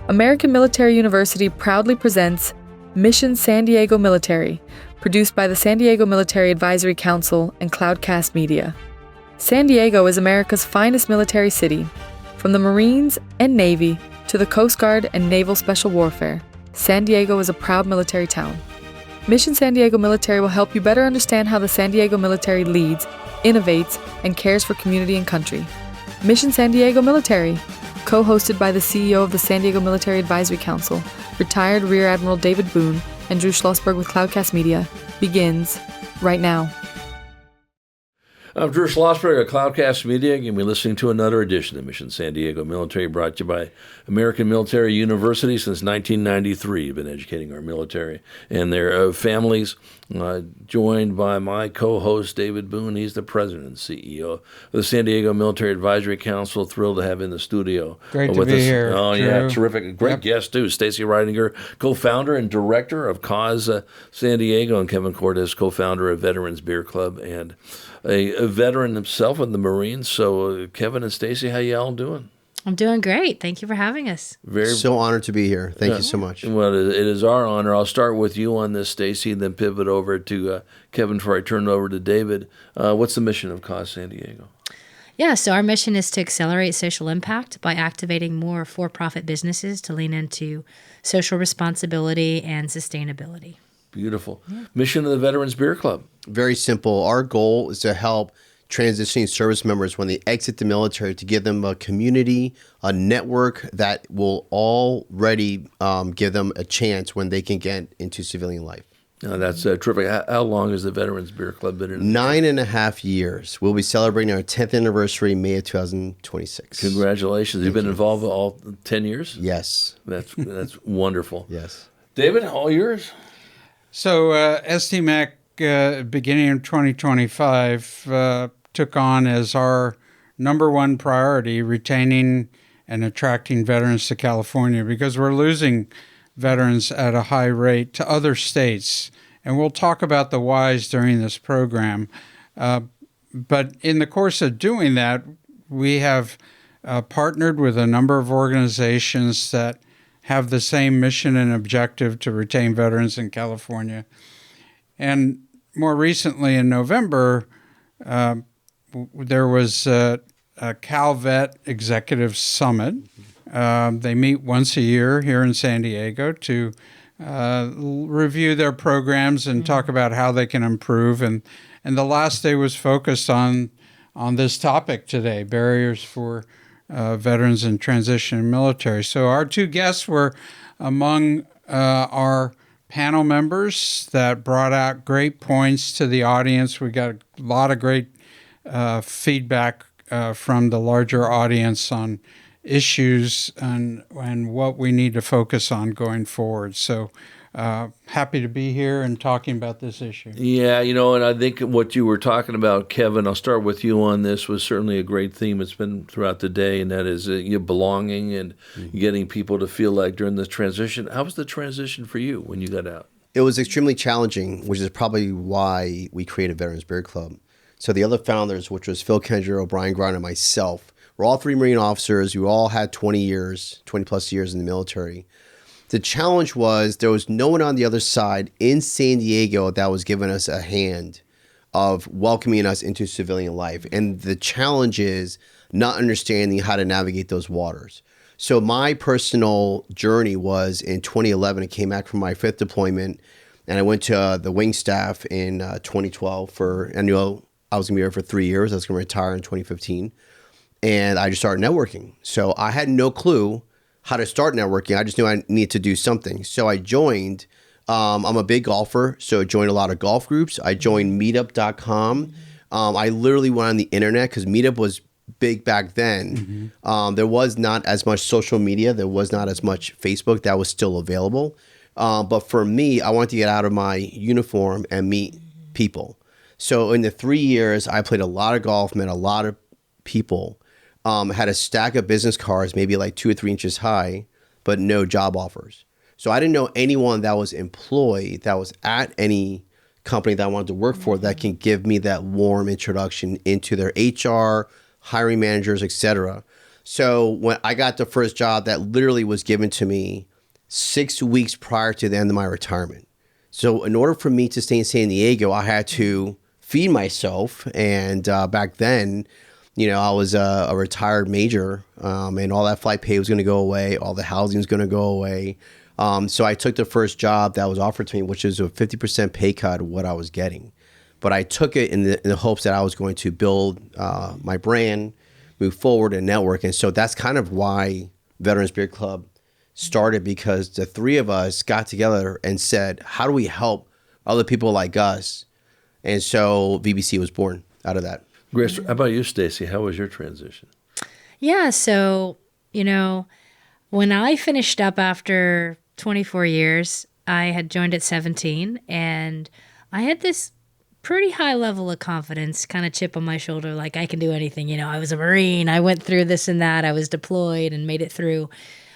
American Military University proudly presents Mission San Diego Military, produced by the San Diego Military Advisory Council and Cloudcast Media. San Diego is America's finest military city. From the Marines and Navy to the Coast Guard and Naval Special Warfare, San Diego is a proud military town. Mission San Diego Military will help you better understand how the San Diego military leads, innovates, and cares for community and country. Mission San Diego Military, co-hosted by the CEO of the San Diego Military Advisory Council, retired Rear Admiral David Boone, and Drew Schlossberg with Cloudcast Media, begins right now. I'm Drew Schlossberg of Cloudcast Media, and we're listening to another edition of Mission San Diego Military, brought to you by American Military University since 1993. We've been educating our military and their families, joined by my co-host, David Boone. He's the president and CEO of the San Diego Military Advisory Council. Thrilled to have in the studio. Great to be here. Oh, Drew. Yeah, terrific. Great guest, too. Staci Reidinger, co-founder and director of Cause San Diego, and Kevin Cortes, co-founder of Veterans Beer Club, and a veteran himself in the Marines. So, Kevin and Staci, how y'all doing? I'm doing great. Thank you for having us. So honored to be here. Thank you so much. Well, it is our honor. I'll start with you on this, Staci, and then pivot over to Kevin before I turn it over to David. What's the mission of Cause San Diego? Yeah, so our mission is to accelerate social impact by activating more for-profit businesses to lean into social responsibility and sustainability. Beautiful. Yeah. Mission of the Veterans Beer Club. Very simple. Our goal is to help transitioning service members when they exit the military, to give them a community, a network that will already give them a chance when they can get into civilian life. That's terrific. How long has the Veterans Beer Club been in? 9.5 years. We'll be celebrating our 10th anniversary May of 2026. Congratulations. You've been involved all 10 years? Yes. That's wonderful. Yes. David, all yours? So STMAC, beginning of 2025, took on as our number one priority retaining and attracting veterans to California, because we're losing veterans at a high rate to other states. And we'll talk about the whys during this program. But in the course of doing that, we have partnered with a number of organizations that have the same mission and objective to retain veterans in California. And more recently, in November, there was a CalVet Executive Summit. They meet once a year here in San Diego to review their programs and talk about how they can improve. And the last day was focused on this topic today, barriers for veterans in transition and military. So our two guests were among our panel members that brought out great points to the audience. We got a lot of great feedback from the larger audience on issues and what we need to focus on going forward. So happy to be here and talking about this issue. Yeah, and I think what you were talking about, Kevin, I'll start with you on this, was certainly a great theme. It's been throughout the day, and that is your belonging and getting people to feel like during this transition. How was the transition for you when you got out? It was extremely challenging, which is probably why we created Veterans Beer Club. So the other founders, which was Phil Kendra, O'Brien Grant, and myself, we're all three Marine officers. We all had 20 plus years in the military. The challenge was there was no one on the other side in San Diego that was giving us a hand of welcoming us into civilian life. And the challenge is not understanding how to navigate those waters. So my personal journey was in 2011. I came back from my 5th deployment, and I went to the wing staff in 2012 I knew I was going to be here for 3 years. I was going to retire in 2015. And I just started networking. So I had no clue how to start networking. I just knew I needed to do something. So I joined. I'm a big golfer, so I joined a lot of golf groups. I joined meetup.com. I literally went on the internet because Meetup was big back then. There was not as much social media. There was not as much Facebook that was still available. But for me, I wanted to get out of my uniform and meet people. So in the 3 years, I played a lot of golf, met a lot of people. Had a stack of business cards, maybe like 2 or 3 inches high, but no job offers. So I didn't know anyone that was employed, that was at any company that I wanted to work for, that can give me that warm introduction into their HR, hiring managers, etc. So when I got the first job, that literally was given to me 6 weeks prior to the end of my retirement. So in order for me to stay in San Diego, I had to feed myself. And back then, I was a retired major, and all that flight pay was going to go away. All the housing was going to go away. So I took the first job that was offered to me, which is a 50% pay cut of what I was getting. But I took it in the hopes that I was going to build my brand, move forward, and network. And so that's kind of why Veterans Beer Club started, because the three of us got together and said, how do we help other people like us? And so VBC was born out of that. Grace, how about you, Staci? How was your transition? Yeah, so, when I finished up after 24 years, I had joined at 17, and I had this pretty high level of confidence, kind of chip on my shoulder, like I can do anything. I was a Marine. I went through this and that. I was deployed and made it through.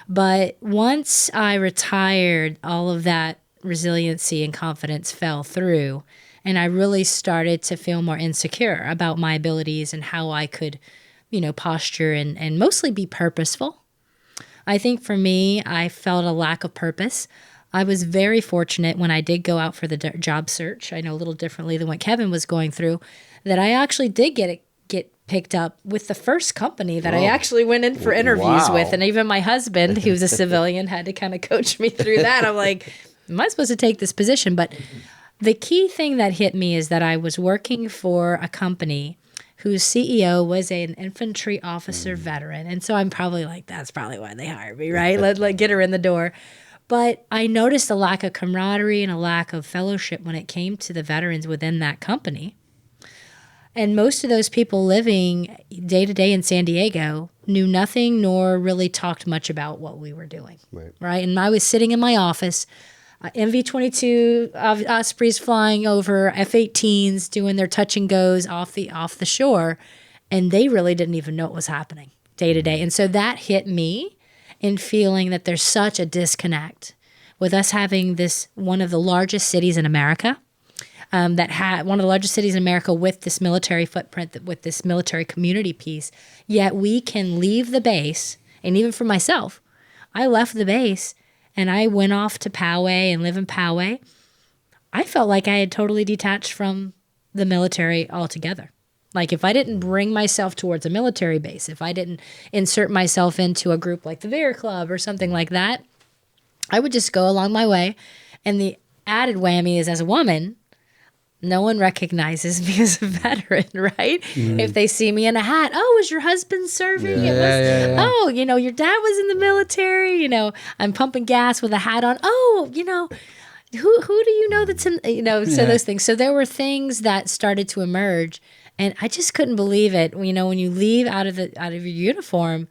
But once I retired, all of that resiliency and confidence fell through. And I really started to feel more insecure about my abilities and how I could, posture and mostly be purposeful. I think for me, I felt a lack of purpose. I was very fortunate when I did go out for the job search. I know a little differently than what Kevin was going through, that I actually did get picked up with the first company that I actually went in for interviews with. And even my husband, who's a civilian, had to kind of coach me through that. I'm like, am I supposed to take this position? But the key thing that hit me is that I was working for a company whose CEO was an infantry officer veteran. And so I'm probably like, that's probably why they hired me, right? Let get her in the door. But I noticed a lack of camaraderie and a lack of fellowship when it came to the veterans within that company. And most of those people living day to day in San Diego knew nothing nor really talked much about what we were doing. Right? And I was sitting in my office, MV-22 Ospreys flying over, F-18s doing their touch and goes off the shore, and they really didn't even know what was happening day to day. And so that hit me in feeling that there's such a disconnect with us having this one of the largest cities in America, that had one of the largest cities in America with this military footprint, with this military community piece. Yet we can leave the base, and even for myself, I left the base and I went off to Poway and live in Poway. I felt like I had totally detached from the military altogether. Like if I didn't bring myself towards a military base, if I didn't insert myself into a group like the Beer Club or something like that, I would just go along my way. And the added whammy is, as a woman, no one recognizes me as a veteran, right? Mm-hmm. If they see me in a hat, oh, was your husband serving? Yeah. Oh, your dad was in the military. I'm pumping gas with a hat on. Oh, who do you know that's in, so those things. So there were things that started to emerge, and I just couldn't believe it. When you leave out of your uniform,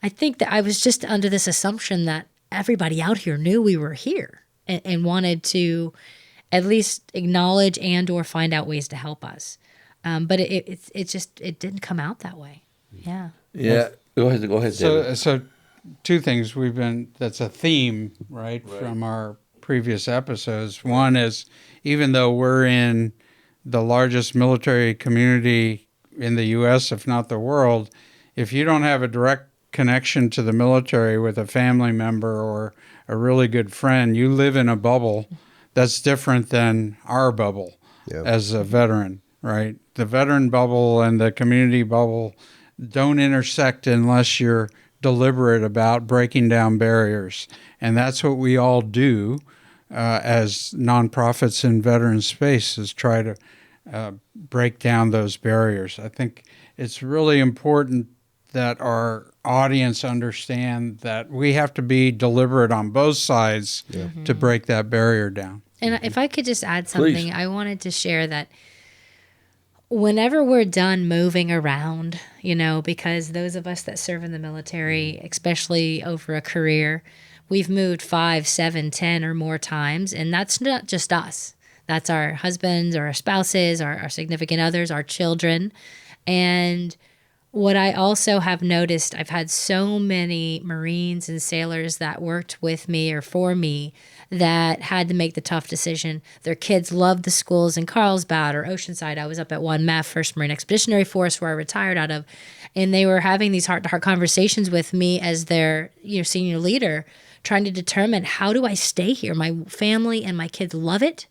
I think that I was just under this assumption that everybody out here knew we were here and wanted to at least acknowledge and or find out ways to help us. But it didn't come out that way. Yeah. Yeah. Go ahead, David. So two things that's a theme, right, from our previous episodes. One is, even though we're in the largest military community in the U.S., if not the world, if you don't have a direct connection to the military with a family member or a really good friend, you live in a bubble that's different than our bubble as a veteran, right? The veteran bubble and the community bubble don't intersect unless you're deliberate about breaking down barriers. And that's what we all do as nonprofits in veteran space, is try to break down those barriers. I think it's really important that our audience understand that we have to be deliberate on both sides to break that barrier down. And if I could just add something, Please. I wanted to share that whenever we're done moving around, because those of us that serve in the military, especially over a career, we've moved 5, 7, 10 or more times. And that's not just us. That's our husbands or our spouses, our significant others, our children. And what I also have noticed, I've had so many Marines and sailors that worked with me or for me that had to make the tough decision. Their kids loved the schools in Carlsbad or Oceanside. I was up at 1 MEF, 1st Marine Expeditionary Force, where I retired out of. And they were having these heart-to-heart conversations with me as their senior leader, trying to determine, how do I stay here? My family and my kids love it,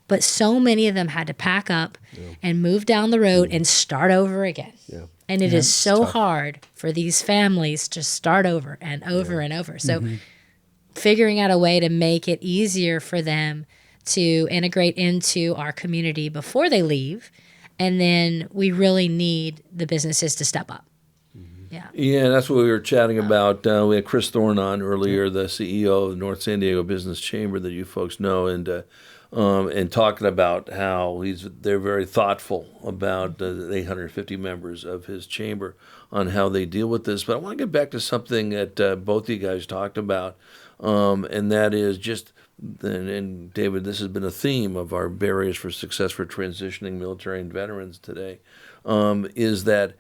but so many of them had to pack up and move down the road and start over again. Yeah. And it is so hard for these families to start over and over and over. So figuring out a way to make it easier for them to integrate into our community before they leave. And then we really need the businesses to step up. Yeah, that's what we were chatting about. We had Chris Thorne on earlier, the CEO of the North San Diego Business Chamber that you folks know, and talking about how they're very thoughtful about the 850 members of his chamber on how they deal with this. But I want to get back to something that both of you guys talked about, and that is just, and David, this has been a theme of our barriers for success for transitioning military and veterans today, is that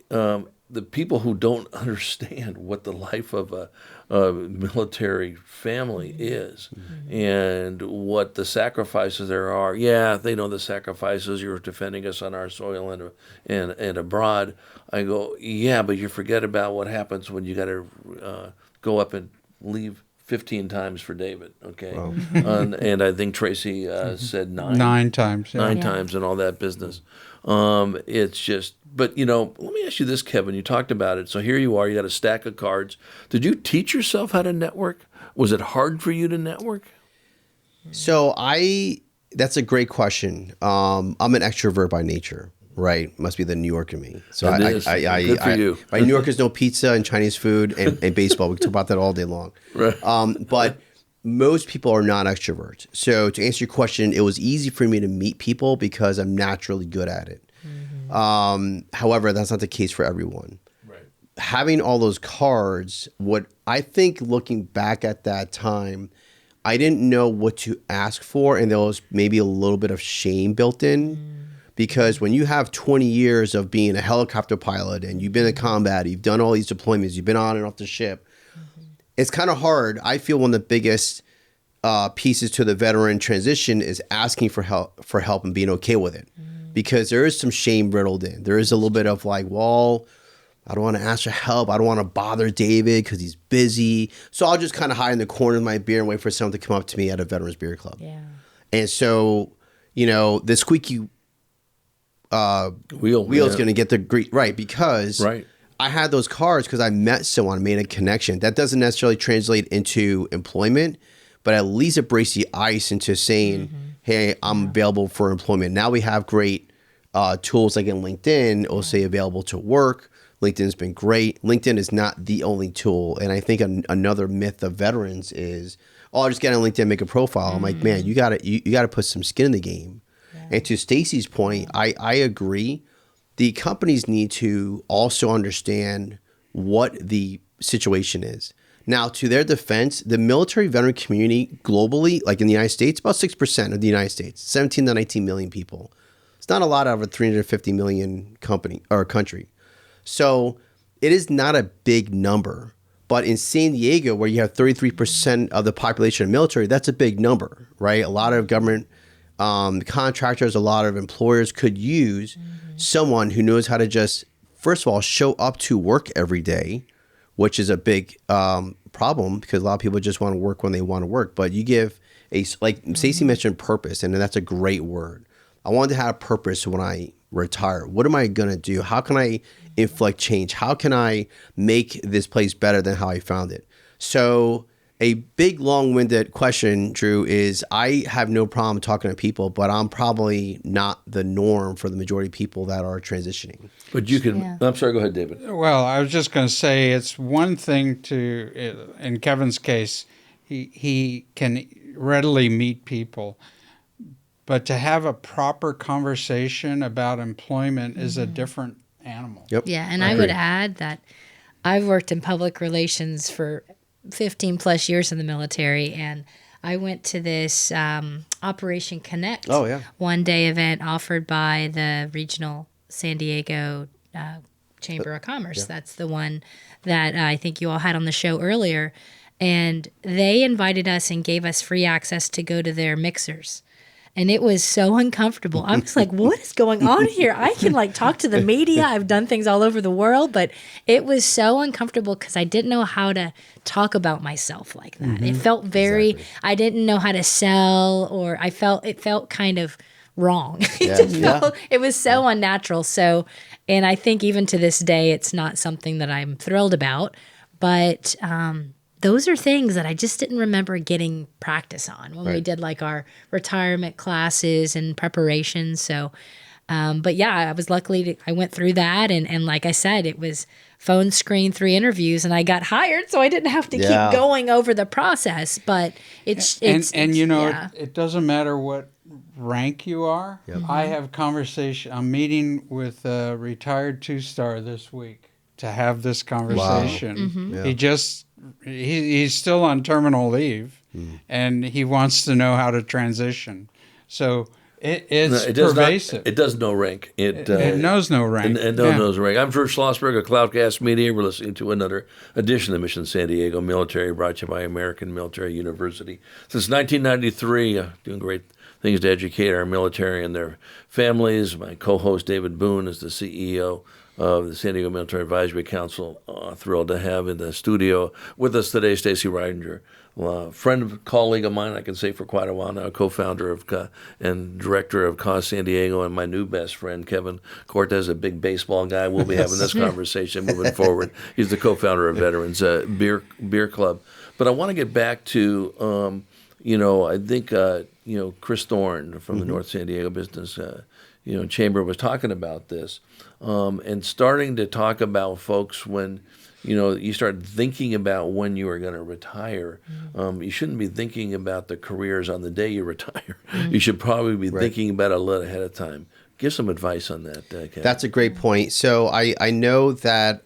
the people who don't understand what the life of a military family is and what the sacrifices there are. Yeah, they know the sacrifices. You're defending us on our soil and abroad. I go, yeah, but you forget about what happens when you got to go up and leave 15 times for David, okay? Wow. And I think Tracy said 9. 9 times. Yeah. 9 times and all that business. It's just, but let me ask you this, Kevin. You talked about it. So here you are, you got a stack of cards. Did you teach yourself how to network? Was it hard for you to network? So that's a great question. I'm an extrovert by nature, right? Must be the New Yorker in me. So good for you. By New York is no pizza and Chinese food and baseball. We can talk about that all day long. Right. But most people are not extroverts. So to answer your question, it was easy for me to meet people because I'm naturally good at it. However, that's not the case for everyone. Right. Having all those cards, what I think looking back at that time, I didn't know what to ask for, and there was maybe a little bit of shame built in. Because when you have 20 years of being a helicopter pilot and you've been in combat, you've done all these deployments, you've been on and off the ship, it's kind of hard. I feel one of the biggest pieces to the veteran transition is asking for help and being okay with it. Because there is some shame riddled in. There is a little bit of like, well, I don't want to ask for help. I don't want to bother David because he's busy. So I'll just kind of hide in the corner of my beer and wait for someone to come up to me at a Veterans Beer Club. Yeah. And so, the squeaky wheel's going to get the grease, right? Because I had those cards because I met someone, made a connection. That doesn't necessarily translate into employment, but at least it breaks the ice into saying, hey, I'm available for employment. Now we have great tools like in LinkedIn. It'll say available to work. LinkedIn's been great. LinkedIn is not the only tool. And I think another myth of veterans is, I'll just get on LinkedIn and make a profile. I'm like, man, you gotta put some skin in the game. And to Staci's point, I agree. The companies need to also understand what the situation is. Now, to their defense, the military veteran community globally, like in the United States, about 6% of the United States, 17 to 19 million people. It's not a lot out of a 350 million country. So it is not a big number. But in San Diego, where you have 33% of the population of military, that's a big number, right? A lot of government contractors, a lot of employers could use someone who knows how to just, first of all, show up to work every day, which is a big problem because a lot of people just want to work when they want to work. But you give like Staci mentioned, purpose, and that's a great word. I wanted to have a purpose when I retire. What am I going to do? How can I inflict change? How can I make this place better than how I found it? So a big, long-winded question, Drew, is I have no problem talking to people, but I'm probably not the norm for the majority of people that are transitioning. But you can, I'm sorry, go ahead, David. Well, I was just going to say it's one thing to, in Kevin's case, he can readily meet people, but to have a proper conversation about employment is a different animal. Yep. Yeah, and I would add that I've worked in public relations for 15 plus years in the military, and I went to this Operation Connect one-day event offered by the regional San Diego Chamber of Commerce. Yeah. That's the one that I think you all had on the show earlier. And they invited us and gave us free access to go to their mixers. And it was so uncomfortable. I was like, what is going on here? I can like talk to the media. I've done things all over the world, but it was so uncomfortable because I didn't know how to talk about myself like that. It felt very, I didn't know how to sell, or it felt kind of wrong. It was so unnatural. So, and I think even to this day, it's not something that I'm thrilled about, but those are things that I just didn't remember getting practice on when we did like our retirement classes and preparation. So, but yeah, I was I went through that. And like I said, it was phone screen 3 interviews and I got hired. So I didn't have to keep going over the process, but it doesn't matter what rank you are. I have I'm meeting with a retired 2-star this week to have this conversation. Wow. He's still on terminal leave, and he wants to know how to transition. So it's pervasive. It does no rank. It knows no rank. It knows rank. I'm Drew Schlossberg of Cloudcast Media. We're listening to another edition of Mission San Diego Military, brought to you by American Military University. Since 1993, doing great things to educate our military and their families. My co-host David Boone is the CEO of the San Diego Military Advisory Council. Thrilled to have in the studio with us today Staci Reidinger, friend, colleague of mine, I can say for quite a while now, co-founder of and director of Cause San Diego, and my new best friend, Kevin Cortes, a big baseball guy. We'll be having this conversation moving forward. He's the co-founder of Veterans Beer Club. But I want to get back to, I think, Chris Thorne from the North San Diego Business Chamber was talking about this, and starting to talk about folks when, you start thinking about when you are going to retire. You shouldn't be thinking about the careers on the day you retire. You should probably be thinking about it a little ahead of time. Give some advice on that, Kevin. That's a great point. So I know that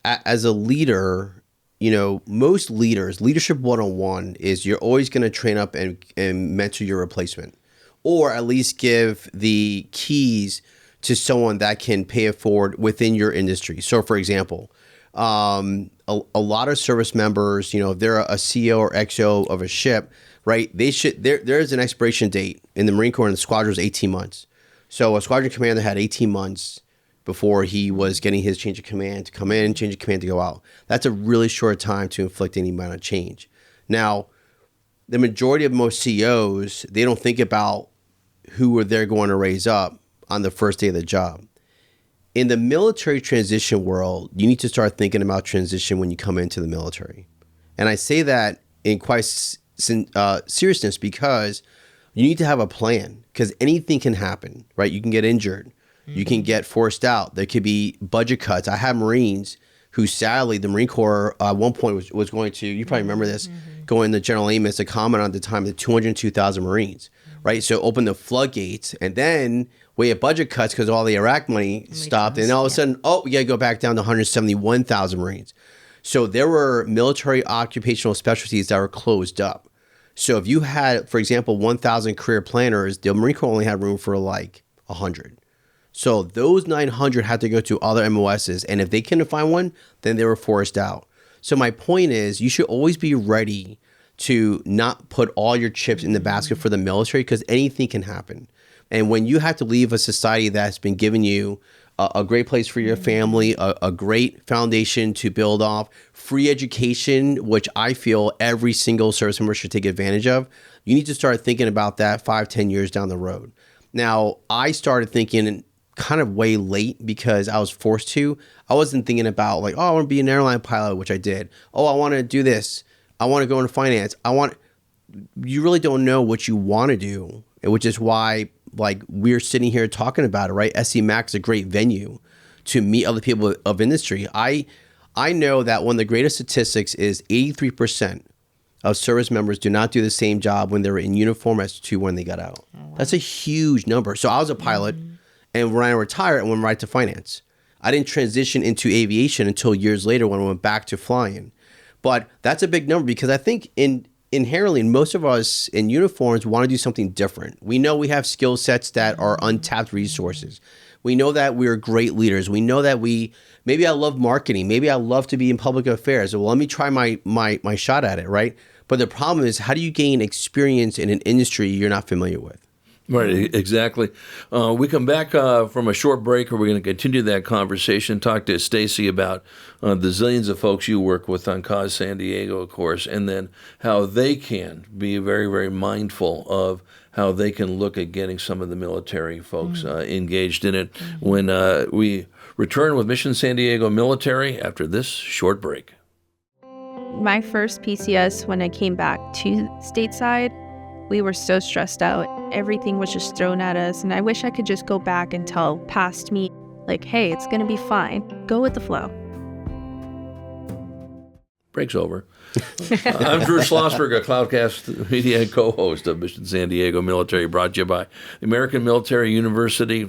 as a leader, most leaders, Leadership 101 is you're always going to train up and mentor your replacement, or at least give the keys to someone that can pay it forward within your industry. So, for example, a lot of service members, if they're a CEO or XO of a ship, right? There's an expiration date in the Marine Corps, and the squadron is 18 months. So a squadron commander had 18 months before he was getting his change of command to come in, change of command to go out. That's a really short time to inflict any amount of change. Now, the majority of most CEOs, they don't think about who they're going to raise up on the first day of the job. In the military transition world, you need to start thinking about transition when you come into the military. And I say that in quite seriousness because you need to have a plan, because anything can happen, right? You can get injured. You can get forced out. There could be budget cuts. I have Marines who, sadly, the Marine Corps at one point was going to, you probably remember this, going to General Amos, a comment on the time of 202,000 Marines, right? So open the floodgates, and then we had budget cuts because all the Iraq money stopped, and all of a sudden, we got to go back down to 171,000 Marines. So there were military occupational specialties that were closed up. So if you had, for example, 1,000 career planners, the Marine Corps only had room for like 100. So those 900 had to go to other MOSs, and if they couldn't find one, then they were forced out. So my point is, you should always be ready to not put all your chips in the basket for the military, because anything can happen. And when you have to leave a society that's been giving you a great place for your family, a great foundation to build off, free education, which I feel every single service member should take advantage of, you need to start thinking about that 5-10 years down the road. Now, I started thinking kind of way late because I was forced to. I wasn't thinking about like, I want to be an airline pilot, which I did. I want to do this. I want to go into finance. You really don't know what you want to do, which is why like we're sitting here talking about it, right? SCMAC is a great venue to meet other people of industry. I know that one of the greatest statistics is 83% of service members do not do the same job when they're in uniform as to when they got out. Oh, wow. That's a huge number. So I was a pilot, and when I retired, I went right to finance. I didn't transition into aviation until years later when I went back to flying. But that's a big number because I think inherently most of us in uniforms want to do something different. We know we have skill sets that are untapped resources. We know that we're great leaders. We know that maybe I love marketing. Maybe I love to be in public affairs. Well, let me try my shot at it, right? But the problem is, how do you gain experience in an industry you're not familiar with? Right, exactly. We come back from a short break, where we're going to continue that conversation, talk to Staci about the zillions of folks you work with on Cause San Diego, of course, and then how they can be very, very mindful of how they can look at getting some of the military folks engaged in it when we return with Mission San Diego Military after this short break. My first PCS, when I came back to stateside, we were so stressed out. Everything was just thrown at us, and I wish I could just go back and tell past me, like, hey, it's going to be fine. Go with the flow. Break's over. I'm Drew Schlossberg, a Cloudcast Media and co-host of Mission San Diego Military, brought to you by the American Military University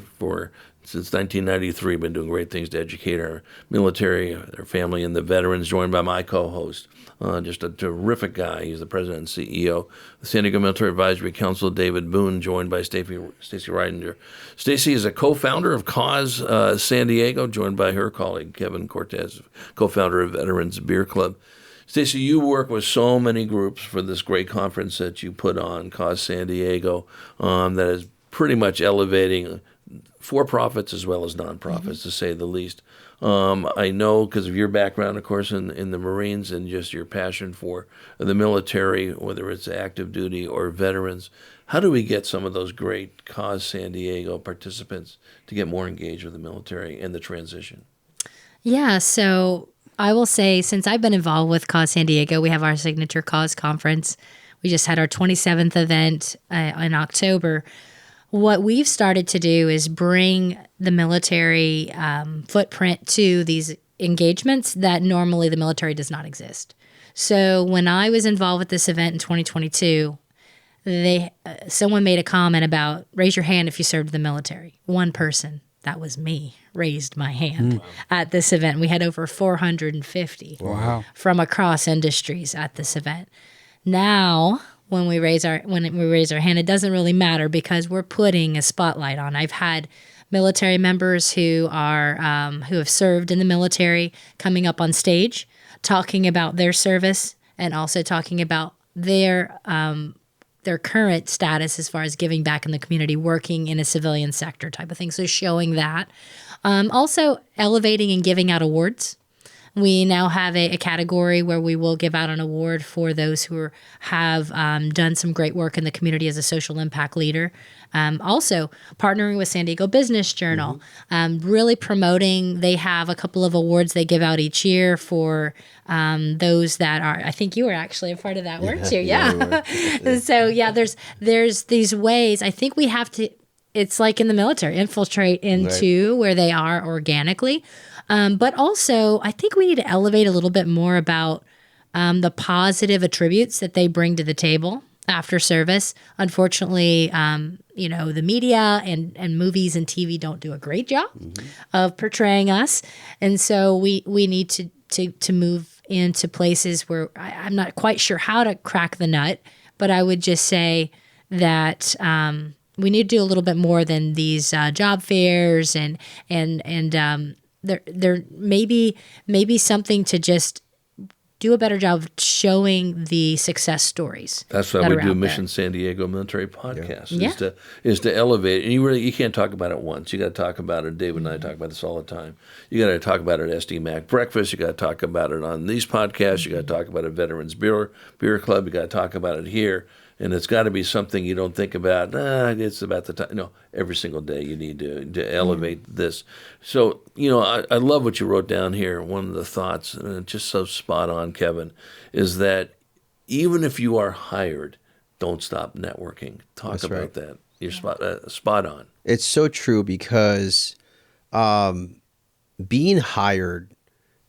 since 1993. Been doing great things to educate our military, their family, and the veterans, joined by my co-host, just a terrific guy. He's the president and CEO of the San Diego Military Advisory Council, David Boone, joined by Staci Reidinger. Staci is a co-founder of Cause San Diego, joined by her colleague, Kevin Cortes, co-founder of Veterans Beer Club. Staci, you work with so many groups for this great conference that you put on, Cause San Diego, that is pretty much elevating for-profits as well as nonprofits, to say the least. I know, because of your background, of course, in the Marines, and just your passion for the military, whether it's active duty or veterans, how do we get some of those great Cause San Diego participants to get more engaged with the military and the transition? Yeah, so I will say, since I've been involved with Cause San Diego, we have our signature Cause conference. We just had our 27th event in October. What we've started to do is bring the military footprint to these engagements that normally the military does not exist. So when I was involved with this event in 2022, someone made a comment about, raise your hand if you served the military. One person, that was me, raised my hand at this event. We had over 450 from across industries at this event. Now, when we raise our hand, it doesn't really matter, because we're putting a spotlight on. I've had military members who have served in the military coming up on stage, talking about their service, and also talking about their current status as far as giving back in the community, working in a civilian sector type of thing. So showing that. Also elevating and giving out awards. We now have a category where we will give out an award for those who have done some great work in the community as a social impact leader. Also, partnering with San Diego Business Journal, really promoting. They have a couple of awards they give out each year for those that are. I think you were actually a part of that, weren't you? Yeah. So yeah, there's these ways. I think we have to. It's like in the military, infiltrate into where they are organically. But also, I think we need to elevate a little bit more about the positive attributes that they bring to the table after service. Unfortunately, the media and movies and TV don't do a great job of portraying us. And so we need to move into places where I'm not quite sure how to crack the nut, but I would just say that we need to do a little bit more than these job fairs and there may be something to just do a better job of showing the success stories. That's why we do Mission San Diego Military Podcast, is to elevate it. And you can't talk about it once. You got to talk about it. David and I talk about this all the time. You got to talk about it at SDMAC Breakfast. You got to talk about it on these podcasts. You got to talk about it at Veterans Beer Club. You got to talk about it here. And it's got to be something you don't think about, it's about the time. No, every single day you need to elevate this. So, I love what you wrote down here. One of the thoughts, and it's just so spot on, Kevin, is that even if you are hired, don't stop networking. Talk about that. You're spot on. It's so true, because being hired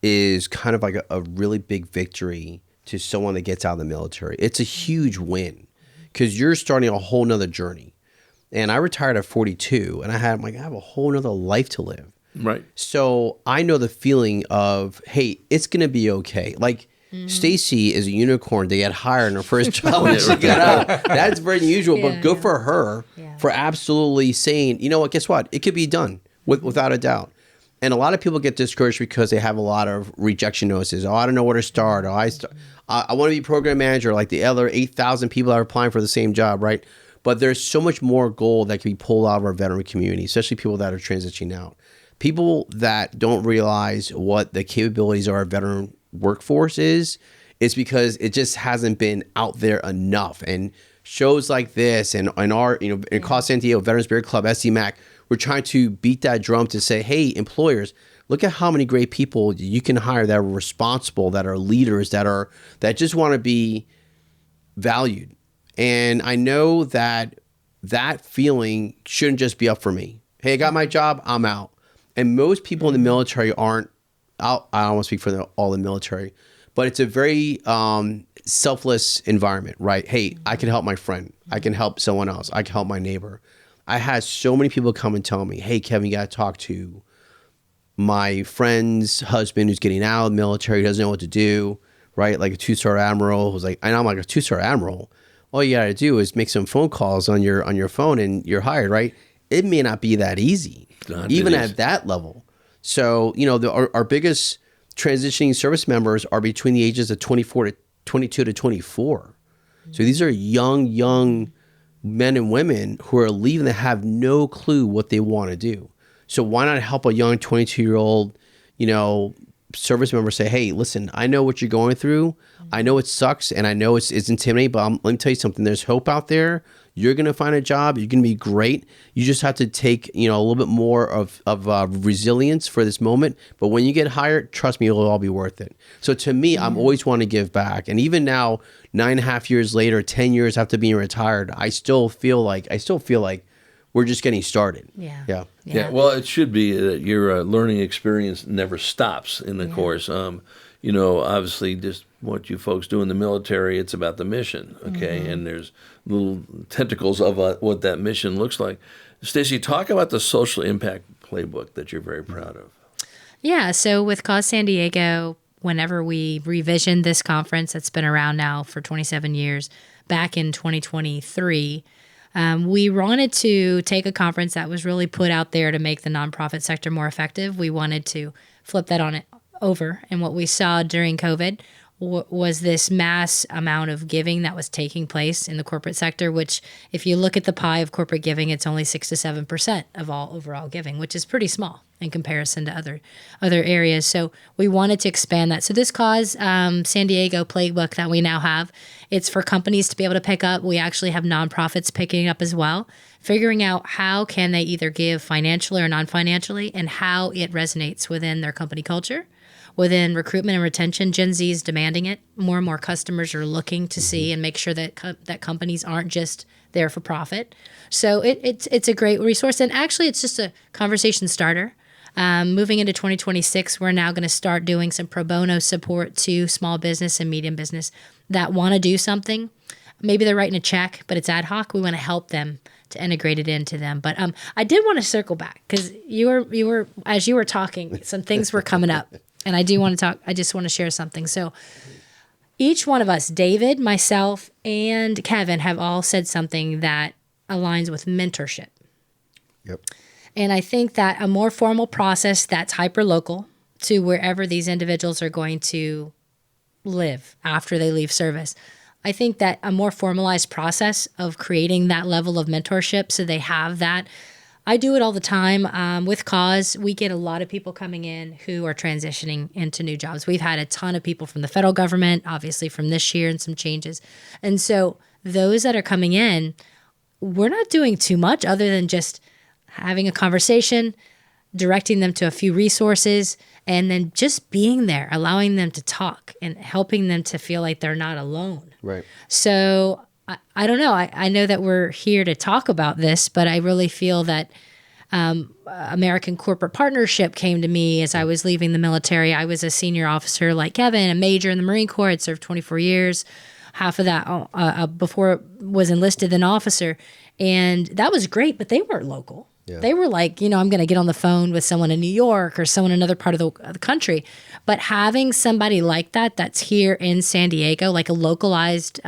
is kind of like a really big victory to someone that gets out of the military. It's a huge win, because you're starting a whole nother journey. And I retired at 42, and I have a whole nother life to live. Right. So I know the feeling of, hey, it's going to be okay. Like, Staci is a unicorn. They get hired in her first job when she got out. That's very unusual, but good for her for absolutely saying, you know what, guess what? It could be done. without a doubt. And a lot of people get discouraged because they have a lot of rejection notices. Oh, I don't know where to start. Oh, I want to be program manager like the other 8,000 people that are applying for the same job, right? But there's so much more gold that can be pulled out of our veteran community, especially people that are transitioning out. People that don't realize what the capabilities of our veteran workforce is because it just hasn't been out there enough. And shows like this and our, in Cause San Diego, Veterans Beer Club, SDMAC, we're trying to beat that drum to say, hey, employers, look at how many great people you can hire that are responsible, that are leaders, that just want to be valued. And I know that feeling shouldn't just be up for me. Hey, I got my job, I'm out. And most people in the military aren't out. I don't want to speak for all the military, but it's a very selfless environment, right? Hey, I can help my friend. I can help someone else. I can help my neighbor. I had so many people come and tell me, hey, Kevin, you got to talk to my friend's husband who's getting out of the military, doesn't know what to do, right? Like a 2-star admiral who's like, and I'm like, a 2-star admiral? All you got to do is make some phone calls on your phone and you're hired, right? It may not be that easy, even at that level. So, our biggest transitioning service members are between the ages of 22 to 24. So these are young men and women who are leaving that have no clue what they want to do. So why not help a young 22-year-old, service member say, hey, listen, I know what you're going through. I know it sucks and I know it's intimidating, but let me tell you something. There's hope out there. You're going to find a job. You're going to be great. You just have to take, a little bit more of resilience for this moment. But when you get hired, trust me, it'll all be worth it. So to me, I'm always want to give back. And even now, 9.5 years later, 10 years after being retired, I still feel like we're just getting started. Yeah. Yeah, well, it should be that your learning experience never stops in the course. Obviously, just what you folks do in the military, it's about the mission, okay? And there's little tentacles of what that mission looks like. Staci, talk about the social impact playbook that you're very proud of. Yeah, so with Cause San Diego, whenever we revisioned this conference that's been around now for 27 years, back in 2023, we wanted to take a conference that was really put out there to make the nonprofit sector more effective. We wanted to flip that on it over. And what we saw during COVID was this mass amount of giving that was taking place in the corporate sector, which if you look at the pie of corporate giving, it's only 6 to 7% of all overall giving, which is pretty small in comparison to other areas. So we wanted to expand that. So this Cause San Diego playbook that we now have, it's for companies to be able to pick up. We actually have nonprofits picking up as well, figuring out how can they either give financially or non-financially and how it resonates within their company culture. Within recruitment and retention, Gen Z is demanding it. More and more customers are looking to see and make sure that that companies aren't just there for profit. So it's a great resource. And actually, it's just a conversation starter. Moving into 2026, we're now going to start doing some pro bono support to small business and medium business that want to do something. Maybe they're writing a check, but it's ad hoc. We want to help them to integrate it into them. But I did want to circle back because you were as you were talking, some things were coming up. And I do want to talk, I just want to share something. So each one of us, David, myself, and Kevin, have all said something that aligns with mentorship. Yep. And I think that a more formal process that's hyper-local to wherever these individuals are going to live after they leave service. I think that a more formalized process of creating that level of mentorship so they have that. I do it all the time. With Cause, we get a lot of people coming in who are transitioning into new jobs. We've had a ton of people from the federal government, obviously from this year and some changes. And so those that are coming in, we're not doing too much other than just having a conversation, directing them to a few resources, and then just being there, allowing them to talk and helping them to feel like they're not alone. Right. So I don't know. I know that we're here to talk about this, but I really feel that American Corporate Partnership came to me as I was leaving the military. I was a senior officer like Kevin, a major in the Marine Corps. I'd served 24 years, half of that before was enlisted an officer. And that was great, but they weren't local. Yeah. They were like, I'm going to get on the phone with someone in New York or someone in another part of the country. But having somebody like that's here in San Diego, like a localized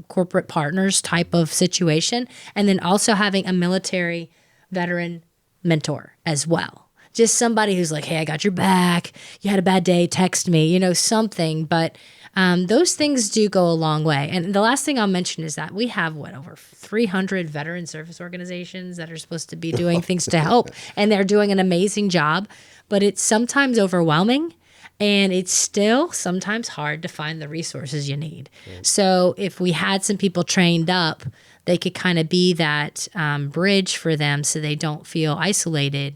corporate partners type of situation, and then also having a military veteran mentor as well. Just somebody who's like, hey, I got your back. You had a bad day, text me, something. But those things do go a long way. And the last thing I'll mention is that we have, over 300 veteran service organizations that are supposed to be doing things to help. And they're doing an amazing job. But it's sometimes overwhelming. And it's still sometimes hard to find the resources you need. Right. So if we had some people trained up, they could kind of be that bridge for them so they don't feel isolated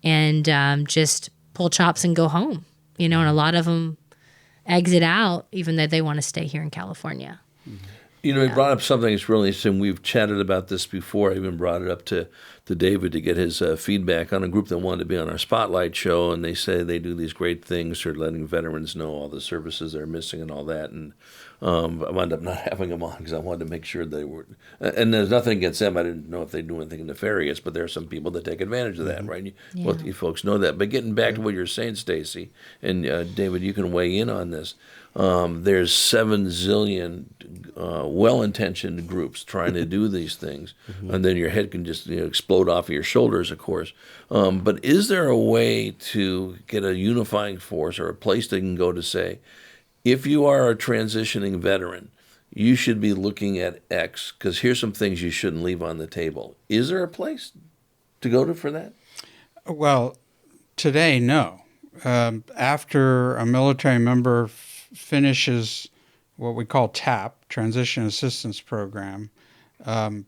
and just pull chops and go home. And a lot of them exit out even though they want to stay here in California. You brought up something that's really interesting. We've chatted about this before. I even brought it up to David to get his feedback on a group that wanted to be on our Spotlight show, and they say they do these great things for letting veterans know all the services they're missing and all that. And I wound up not having them on because I wanted to make sure they were. And there's nothing against them. I didn't know if they do anything nefarious, but there are some people that take advantage of that, right? Both you folks know that. But getting back to what you're saying, Staci, and David, you can weigh in on this. There's 7 zillion well-intentioned groups trying to do these things, and then your head can just explode off of your shoulders, of course. But is there a way to get a unifying force or a place they can go to say, if you are a transitioning veteran, you should be looking at X, because here's some things you shouldn't leave on the table. Is there a place to go to for that? Well, today, no. After a military member finishes what we call TAP, Transition Assistance Program, and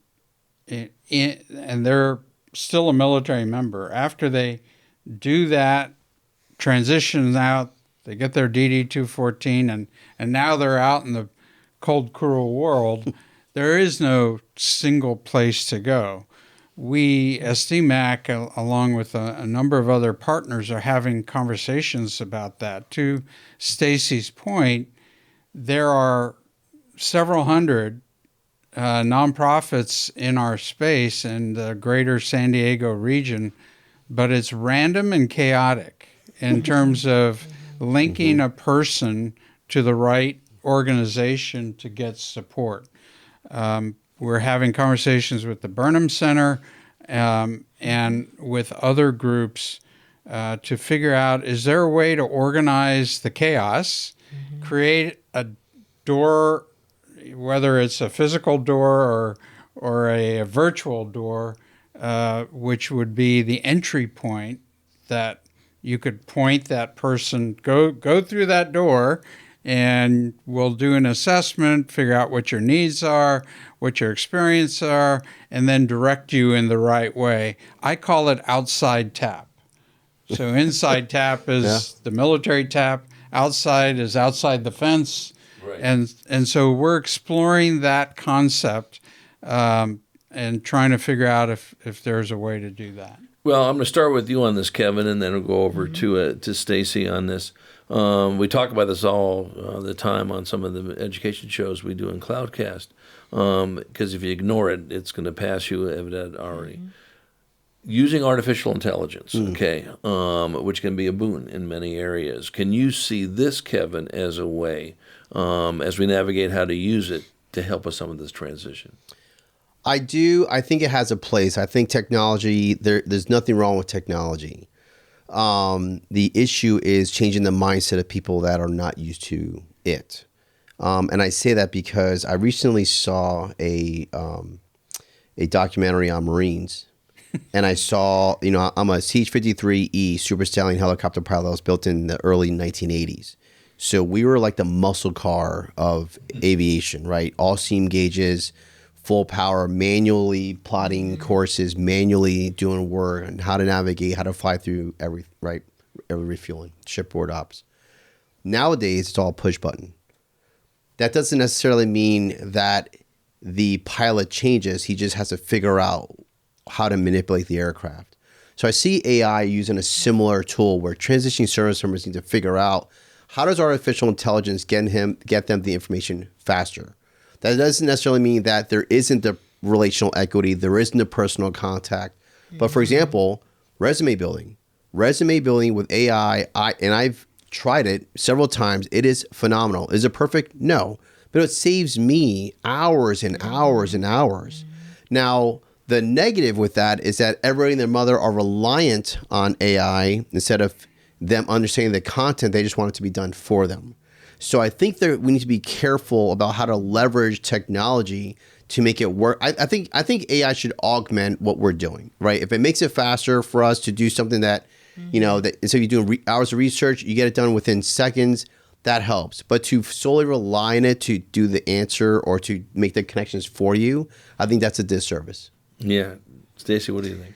they're still a military member. After they do that, transition out, they get their DD-214, and now they're out in the cold, cruel world. There is no single place to go. We, SDMAC, along with a number of other partners, are having conversations about that. To Staci's point, there are several hundred nonprofits in our space in the greater San Diego region, but it's random and chaotic in terms of linking a person to the right organization to get support. We're having conversations with the Burnham Center and with other groups to figure out, is there a way to organize the chaos, create a door, whether it's a physical door or a virtual door, which would be the entry point that you could point that person, go through that door, and we'll do an assessment, figure out what your needs are, what your experiences are, and then direct you in the right way. I call it outside TAP. So inside TAP is the military TAP, outside is outside the fence. Right. And so we're exploring that concept and trying to figure out if there's a way to do that. Well, I'm going to start with you on this, Kevin, and then we'll go over to Staci on this. We talk about this all the time on some of the education shows we do in Cloudcast, because if you ignore it, it's going to pass you evident already. Using artificial intelligence, which can be a boon in many areas. Can you see this, Kevin, as a way, as we navigate how to use it to help us some of this transition? I do. I think it has a place. I think technology, there's nothing wrong with technology. The issue is changing the mindset of people that are not used to it. And I say that because I recently saw a documentary on Marines. And I saw, I'm a CH-53E Super Stallion helicopter pilot that was built in the early 1980s. So we were like the muscle car of aviation, right? All seam gauges, full power, manually plotting courses, manually doing work and how to navigate, how to fly through every refueling, shipboard ops. Nowadays, it's all push button. That doesn't necessarily mean that the pilot changes. He just has to figure out how to manipulate the aircraft. So I see AI using a similar tool where transitioning service members need to figure out, how does artificial intelligence get them the information faster? That doesn't necessarily mean that there isn't the relational equity, there isn't the personal contact. But for example, resume building. Resume building with AI, I've tried it several times. It is phenomenal. Is it perfect? No. But it saves me hours and hours and hours. Now, The negative with that is that everybody and their mother are reliant on AI instead of them understanding the content. They just want it to be done for them. So I think that we need to be careful about how to leverage technology to make it work. I think AI should augment what we're doing, right? If it makes it faster for us to do something that, that instead of you doing hours of research, you get it done within seconds, that helps. But to solely rely on it to do the answer or to make the connections for you, I think that's a disservice. Yeah. Staci, what do you think?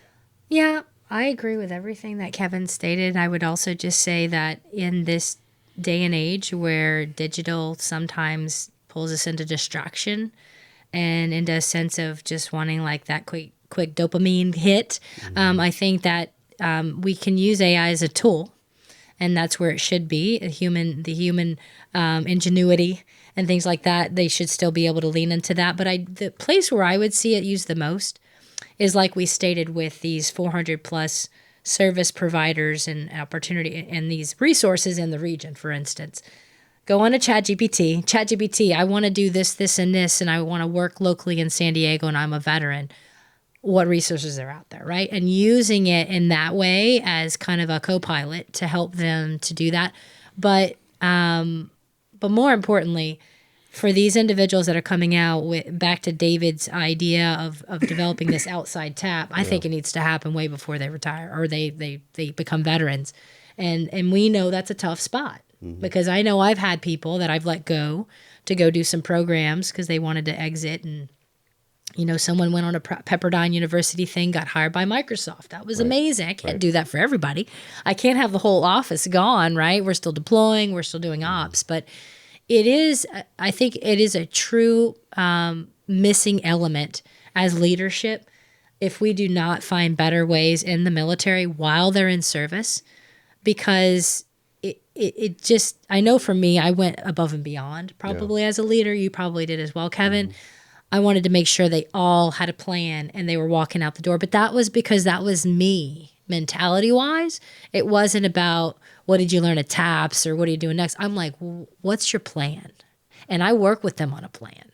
Yeah, I agree with everything that Kevin stated. I would also just say that in this day and age where digital sometimes pulls us into distraction and into a sense of just wanting like that quick dopamine hit, I think that we can use AI as a tool, and that's where it should be. The human ingenuity and things like that, they should still be able to lean into that. But the place where I would see it used the most is like we stated with these 400 plus service providers and opportunity and these resources in the region, for instance. Go on to ChatGPT, I want to do this, and this, and I want to work locally in San Diego and I'm a veteran. What resources are out there, right? And using it in that way as kind of a co-pilot to help them to do that. But more importantly, for these individuals that are coming out back to David's idea of developing this outside tap, I think it needs to happen way before they retire or they become veterans. And we know that's a tough spot because I know I've had people that I've let go to go do some programs because they wanted to exit, and someone went on a Pepperdine University thing, got hired by Microsoft. That was amazing. I can't do that for everybody. I can't have the whole office gone, right? We're still deploying, we're still doing ops, but I think it is a true missing element as leadership if we do not find better ways in the military while they're in service, because it just, I know for me, I went above and beyond probably as a leader. You probably did as well, Kevin. I wanted to make sure they all had a plan and they were walking out the door, but that was because that was me mentality wise. It wasn't about what did you learn at TAPS or what are you doing next? I'm like, what's your plan? And I work with them on a plan.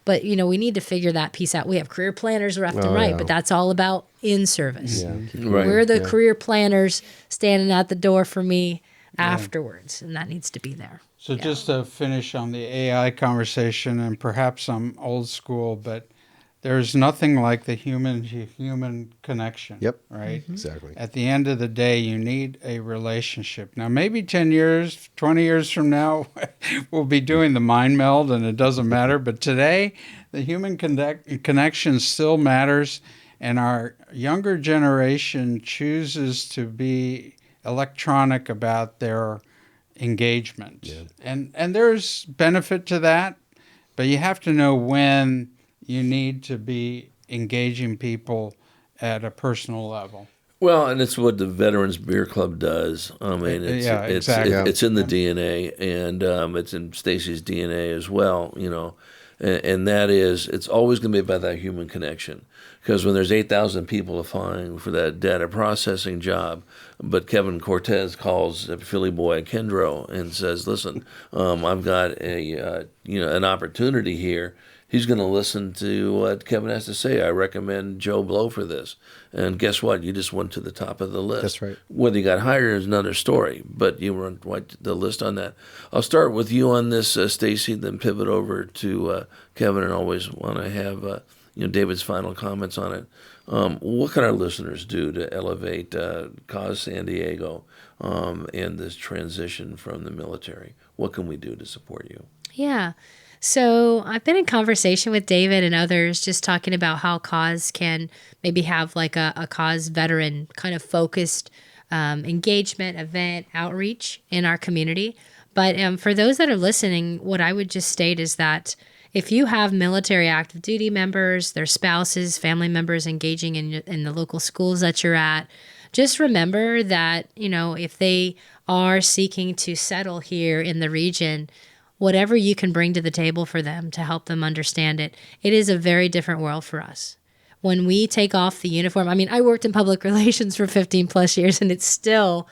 But, we need to figure that piece out. We have career planners left and right, but that's all about in service. Yeah. Right. We're the career planners standing at the door for me afterwards, and that needs to be there. So just to finish on the AI conversation, and perhaps I'm old school, but there's nothing like the human connection. Yep. Right? Exactly. At the end of the day, you need a relationship. Now, maybe 10 years, 20 years from now, we'll be doing the mind meld and it doesn't matter. But today, the human connection still matters. And our younger generation chooses to be electronic about their engagement. Yeah. And there's benefit to that, but you have to know when you need to be engaging people at a personal level. Well, and it's what the Veterans Beer Club does. I mean, exactly. It's in the DNA, and it's in Staci's DNA as well, and that is, it's always going to be about that human connection. Because when there's 8,000 people applying for that data processing job, but Kevin Cortes calls Philly boy Kendro and says, "Listen, I've got an opportunity here." He's going to listen to what Kevin has to say. I recommend Joe Blow for this. And guess what? You just went to the top of the list. That's right. Whether you got hired is another story, but you were on the list on that. I'll start with you on this, Staci, then pivot over to Kevin, and always want to have David's final comments on it. What can our listeners do to elevate Cause San Diego and this transition from the military? What can we do to support you? Yeah. So I've been in conversation with David and others just talking about how Cause can maybe have like a Cause veteran kind of focused engagement, event, outreach in our community. But for those that are listening, what I would just state is that if you have military active duty members, their spouses, family members engaging in the local schools that you're at, just remember that, if they are seeking to settle here in the region, whatever you can bring to the table for them to help them understand it, it is a very different world for us. When we take off the uniform, I worked in public relations for 15 plus years, and it still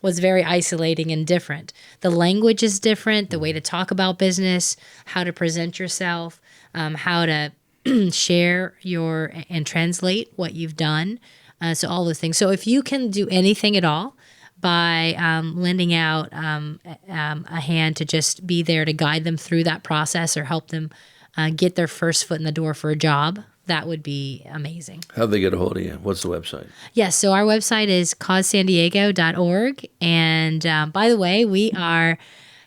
was very isolating and different. The language is different, the way to talk about business, how to present yourself, how to share and translate what you've done. So all those things. So if you can do anything at all by lending out a hand to just be there to guide them through that process or help them get their first foot in the door for a job, that would be amazing. How'd they get a hold of you? What's the website? Yes, so our website is causesandiego.org. And by the way, we are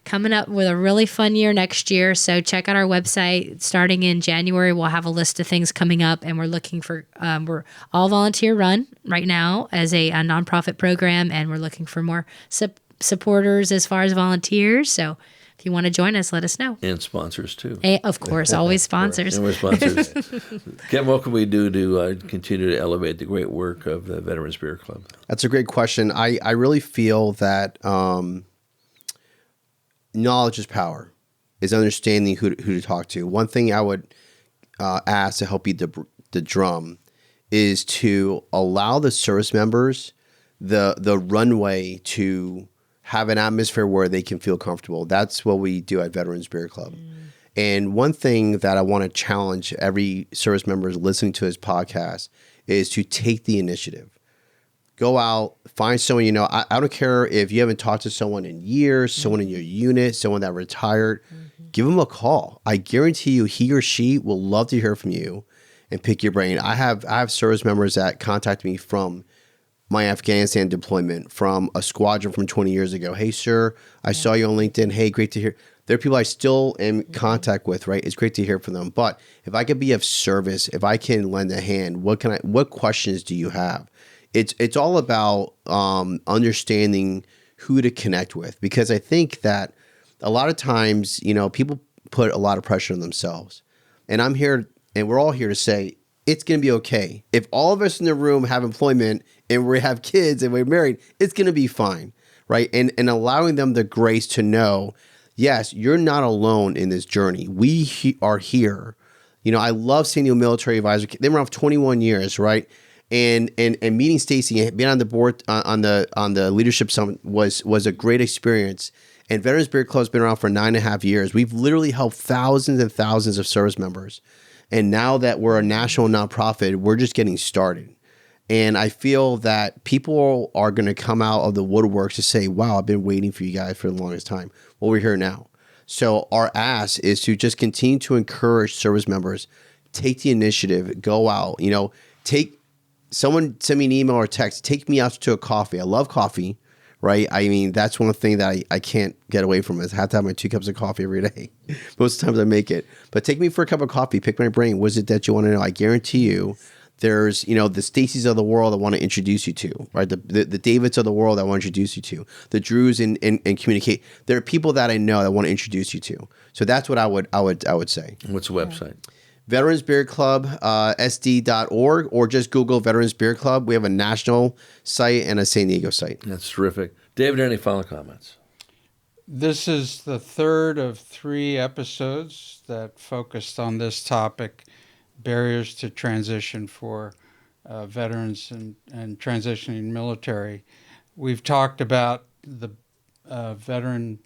coming up with a really fun year next year. So check out our website. Starting in January, we'll have a list of things coming up, and we're looking for, we're all volunteer run right now as a nonprofit program, and we're looking for more supporters as far as volunteers. So if you want to join us, let us know. And sponsors too. Of course, always sponsors. And we're sponsors. Kevin, what can we do to continue to elevate the great work of the Veterans Beer Club? That's a great question. I really feel that knowledge is power, is understanding who to talk to. One thing I would ask to help beat the drum is to allow the service members the runway to have an atmosphere where they can feel comfortable. That's what we do at Veterans Beer Club. And one thing that I want to challenge every service member listening to this podcast is to take the initiative. Go out, find someone you know. I don't care if you haven't talked to someone in years, someone in your unit, someone that retired. Give them a call. I guarantee you he or she will love to hear from you and pick your brain. I have service members that contact me from my Afghanistan deployment, from a squadron from 20 years ago. Hey, sir, I saw you on LinkedIn. Hey, great to hear. There are people I still am in contact with, right? It's great to hear from them. But if I could be of service, if I can lend a hand, what questions do you have? It's all about understanding who to connect with, because I think that a lot of times, people put a lot of pressure on themselves. And I'm here, and we're all here to say, it's going to be okay. If all of us in the room have employment and we have kids and we're married, it's going to be fine, right? And allowing them the grace to know, yes, you're not alone in this journey. We are here. I love San Diego Military Advisory. They've been around for 21 years, right? And meeting Staci, being on the board on the leadership summit was a great experience. And Veterans Beer Club has been around for 9.5 years. We've literally helped thousands and thousands of service members. And now that we're a national nonprofit, we're just getting started. And I feel that people are going to come out of the woodworks to say, wow, I've been waiting for you guys for the longest time. Well, we're here now. So our ask is to just continue to encourage service members, take the initiative, go out, someone send me an email or text, take me out to a coffee. I love coffee, right? I mean, that's one thing that I can't get away from is I have to have my 2 cups of coffee every day. Most times I make it. But take me for a cup of coffee, pick my brain. What is it that you want to know? I guarantee you there's, the Stacy's of the world I want to introduce you to, right? The Davids of the world I want to introduce you to. The Drews and communicate. There are people that I know that I want to introduce you to. So that's what I would say. What's the website? Veterans Beer Club, SD.org, or just Google Veterans Beer Club. We have a national site and a San Diego site. That's terrific. David, any final comments? This is the third of 3 episodes that focused on this topic, barriers to transition for veterans and transitioning military. We've talked about the veteran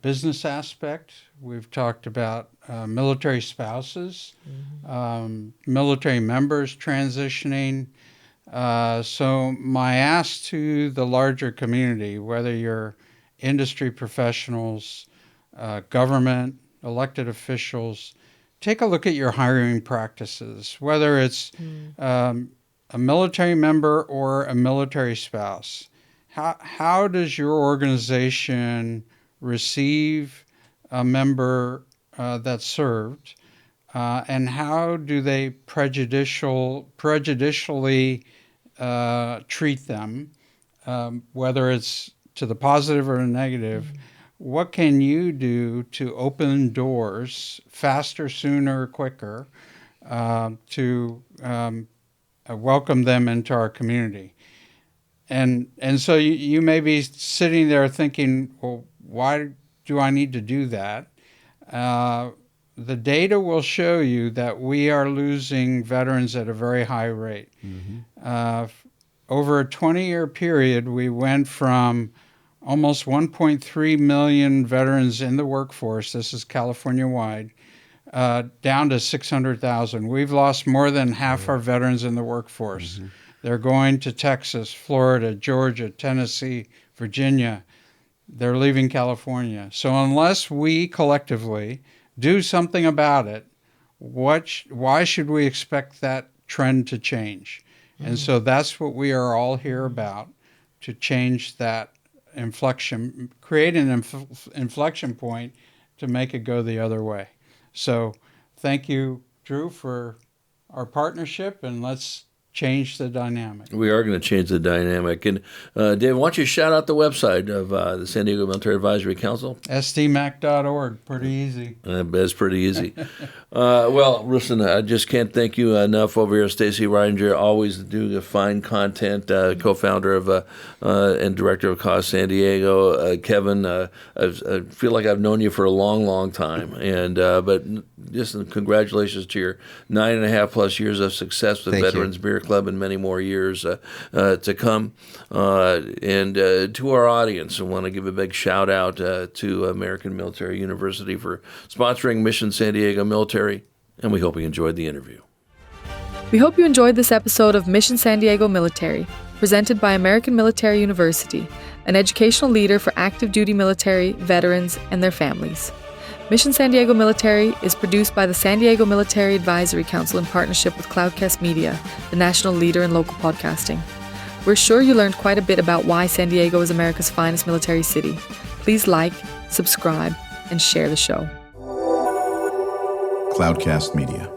business aspect. We've talked about military spouses, military members transitioning. So my ask to the larger community, whether you're industry professionals, government, elected officials, take a look at your hiring practices, whether it's a military member or a military spouse. How does your organization receive a member that served, and how do they prejudicially treat them, whether it's to the positive or the negative? What can you do to open doors faster, sooner, quicker, to welcome them into our community? And so you may be sitting there thinking, well, why do I need to do that? The data will show you that we are losing veterans at a very high rate. Over a 20-year period, we went from almost 1.3 million veterans in the workforce, this is California-wide, down to 600,000. We've lost more than half our veterans in the workforce. They're going to Texas, Florida, Georgia, Tennessee, Virginia. They're leaving California. So unless we collectively do something about it, why should we expect that trend to change? And so that's what we are all here about, to change that inflection, create an inflection point to make it go the other way. So thank you, Drew, for our partnership, and let's change the dynamic. We are going to change the dynamic. And Dave, why don't you shout out the website of the San Diego Military Advisory Council? stmac.org. Pretty easy. That's pretty easy. Well, listen, I just can't thank you enough over here. Staci Reidinger, always doing fine content, co-founder of and director of CAUSE San Diego. Kevin, I feel like I've known you for a long, long time. And but just congratulations to your 9.5+ years of success with Veterans Beer Club and many more years to come. And to our audience, I want to give a big shout out to American Military University for sponsoring Mission San Diego Military, and we hope you enjoyed the interview. We hope you enjoyed this episode of Mission San Diego Military, presented by American Military University, an educational leader for active duty military, veterans, and their families. Mission San Diego Military is produced by the San Diego Military Advisory Council in partnership with Cloudcast Media, the national leader in local podcasting. We're sure you learned quite a bit about why San Diego is America's finest military city. Please like, subscribe, and share the show. Cloudcast Media.